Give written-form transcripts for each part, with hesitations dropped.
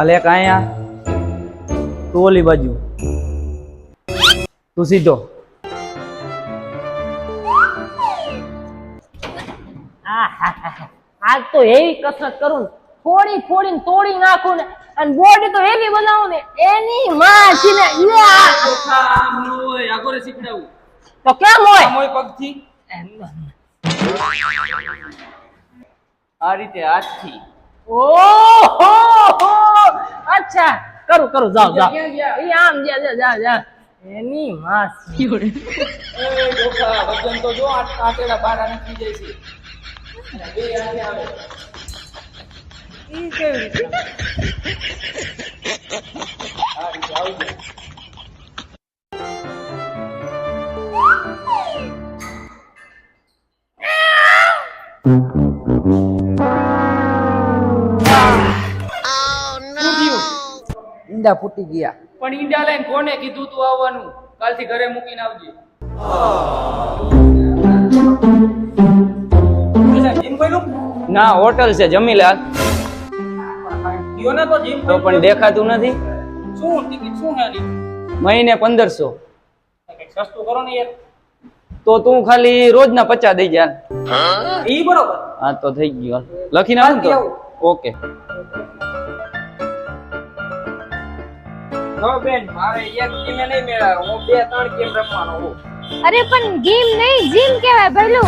અલે એક અહીંયા તું ઓલી બાજુ તું સીધો આજ તો એવી કસરત કરું થોડી થોડી તોડી નાખું ને અને બોડી તો એવી બનાવું ને એની માં છે ને આગોરે શીખડાવું તો કેમ હોય મોય પગથી આ રીતે હાથથી ઓહો અચ્છા કરું જાઓ જાઓ ઈ આમ જા એની માં છે એ ડોખા વજન તો જો આટેડા બારા નીકળી જાય છે બે આગે આવે ઈ કેવી રીતે આ રીતે આવજો ઈંડા ફૂટી ગયા. પણ ઈંડા લઈને કોને કીધું તું આવવાનું? કાલથી ઘરે મૂકીને આવજે. ના હોટલ છે, જમી લે. તો પણ દેખાતું નથી. શું ટિકિટ શું છે? મહિને 1500. સસ્તું કરો ને યાર. તો તું ખાલી રોજના 50 દઈ જા. ઈ બરોબર. હા તો થઈ ગયું. લખીને આવું તો ઓકે. નો બેન, મારે એક ગેમ નહીં મેળા, હું 2-3 ગેમ રમવાનો હું. અરે પણ ગેમ નહીં, જીમ કહેવાય ભલું.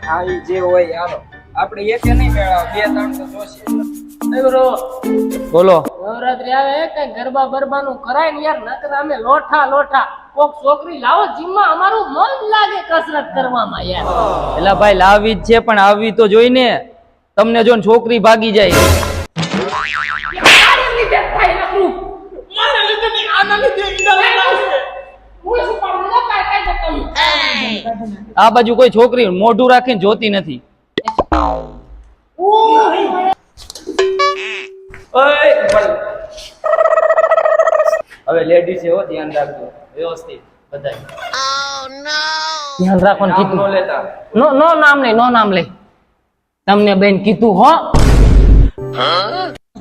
હા ઈ જે હોય હાલો. આપણે એકે નહીં મેળા, 2-3 તો જોશે. બોલો. નવરાત્રી આવે કઈ ગરબા બરબાનું કરાય ને યાર, નકર અમે લોઠા કોક છોકરી લાવો જીમમાં, અમારું મન લાગે કસરત કરવામાં યાર. એલા ભાઈ લાવી જ છે, પણ આવી તો જોઈને. તમને જો છોકરી ભાગી જાય. આ બાજુ કોઈ છોકરી મોઢું રાખીને જોતી નથી. હવે લેડીઝ છે, ધ્યાન રાખજો વ્યવસ્થિત બધાય. ધ્યાન રાખવાનું કીધું. નો લેતા. નો નામ લઈ. તમને બેન કીધું હો.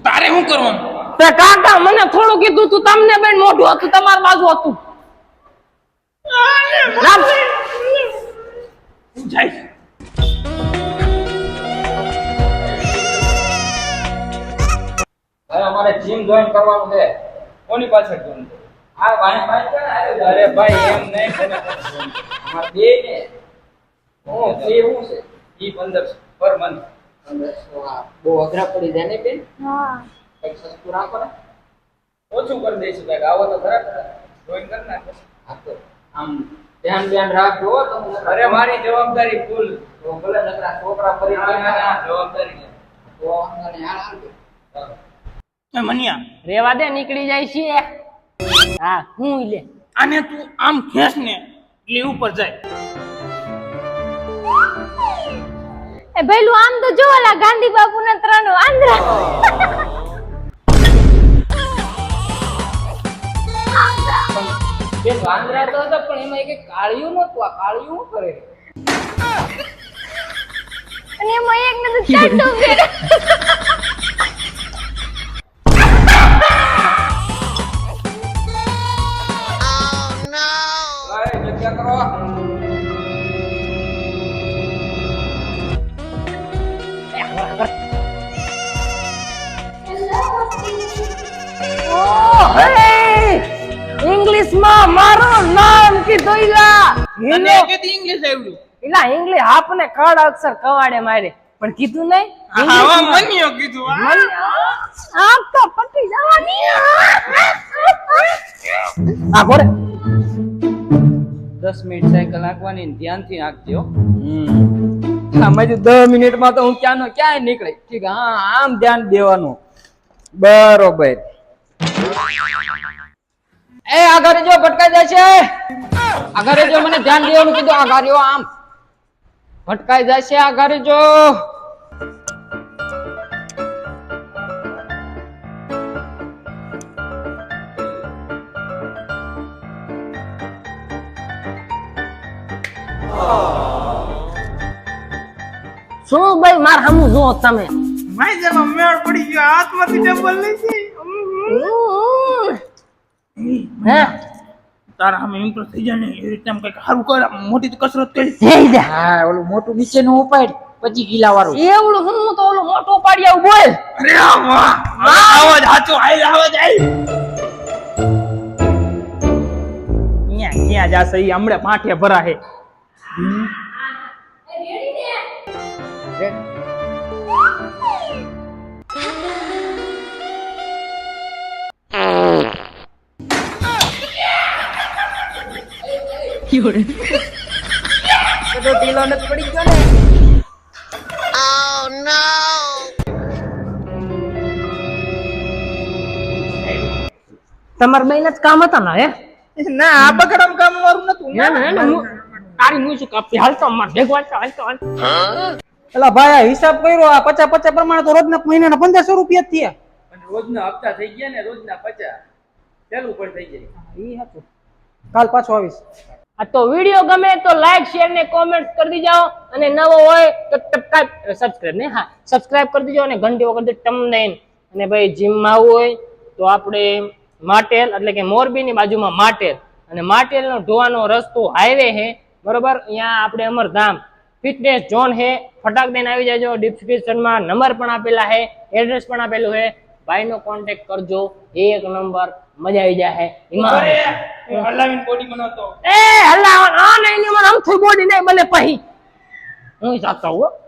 તારે શું કરવાનું? તે કાકા મને થોડું કીધું તું, તમને બેન મોઢું હતું, તમાર બાજુ હતું. નામ જાય. હવે અમારે જીમ જોઈન કરવાનું છે. કોની પાછળ જોઈન? આ ભાઈ છે ને. અરે ભાઈ એમ નહીં કોને પાછળ. અમાર બે ને હું ફી હું છે ઈ 1500 પર મંથ. 1500 બહુ અઘરા પડી જાય ને બેન. હા. કઈક સસ્તું રાખો ને. ઓછું કરી દઈશું કાંઈક. આવો તો ખરા જોઈન કરી નાખો. હા તો આમ ધ્યાન રાખજો હો તમે. અરે મારી જવાબદારી ફૂલ. તો ભલે નકરા છોકરા ફરી જવાબદારી છે. તો અંગને હાલ આવજો. મનિયા રેવા દે, નીકળી જાય છે. હા હું લે આને તું આમ ખેંચ ને એટલે ઉપર જાય. એ ભલું આમ તો જો ઓલા ગાંધી બાપુના 3 આંધ્રા. બે વાંદરા તો હતા, પણ એમાં એક કાળિયું નતું. આ કાળિયું શું કરે? અને એમાં એક ને તો ચાટો ફેરે. જગ્યા કરો. ઇંગ્લિશ માં મારું નામ કીધું ઈલા. તને કેતી ઇંગ્લિશ આવડ્યું? ઈલા ઇંગ્લિશ આપને કડ અક્ષર કવાડે મારે, પણ કીધું નહીં. હા મનિયો કીધું. આમ તો પટી જવાની. આ કોરે 10 મિનિટ સાયકલ નાખવાની ને ધ્યાનથી નાખજો. આમાં જો 10 મિનિટમાં તો હું ક્યાંનો ક્યાંય નીકળી. ઠીક, હા આમ ધ્યાન દેવાનું. બરોબર. એ આગળ જો ભટકાઈ જાય છે. આગળ જો મને ધ્યાન દેવાનું કીધું. આગળ જો આમ ભટકાઈ જાય છે. આગળ જો શું ભાઈ માર સામું જુઓ તમે માય જેમાં મેળ પડી ગયો હાથમાંથી ડબલ લઈ ગઈ હે તારા આમ ઇમ્પ્રેસ થઈ જાય ને એ રીતે આમ કઈક સારું કર આમ મોટી તો કસરત કરી જઈ જા હા ઓલું મોટું નીચેનું ઉપાડ 25 કિલા વાળું એવડું હું તો ઓલું મોટો પાડી આવું બોલ અરે વાહ આવાજ હાચો આઈ આવાજ આઈ ક્યાં જાશે ઈ હમણે પાઠે ભરા હે તો ઢીલો નથી પડી ગયો ને તમાર બેન જ કામ હતા ને હે ના આ બગડમ કામ વાળું નતું ના ના ના તારી મુસી કાપી હાલતો માર ભેગો હાલતો એલા ભાઈ આ હિસાબ કર્યો આ 50 પ્રમાણે તો રોજના મહિનાના 1500 રૂપિયા જ થયા અને રોજના હપ્તા થઈ ગયા ને રોજના 50 પેલું પણ થઈ જાય ઈ હતું કાલ પાછો આવીશ આ તો વિડિયો ગમે તો લાઈક શેર ને કોમેન્ટ કરી દીજો અને નવો હોય તો સબસ્ક્રાઇબ ને હા સબસ્ક્રાઇબ કરી દીજો અને ઘંટી વગર ટમ દઈને અને ભાઈ જીમ માં આવવું હોય તો આપણે માટેલ એટલે કે મોરબીની બાજુમાં માટેલ અને માટેલનો ઢોવાનો રસ્તો હાઈવે હે બરોબર અહીંયા આપણે અમરધામ ફિટનેસ ઝોન હે ફટાક દઈને આવી જાજો ડિસ્ક્રિપ્શનમાં નંબર પણ આપેલા હે એડ્રેસ પણ આપેલું હે ભાઈનો કોન્ટેક્ટ કરજો એક નંબર મજા આવી જાય હલાવીને બોડી બનાવતો એ હલાવન આ નહીં મને આમ થઈ બોડી નહીં ભલે પહી હું સાચા હું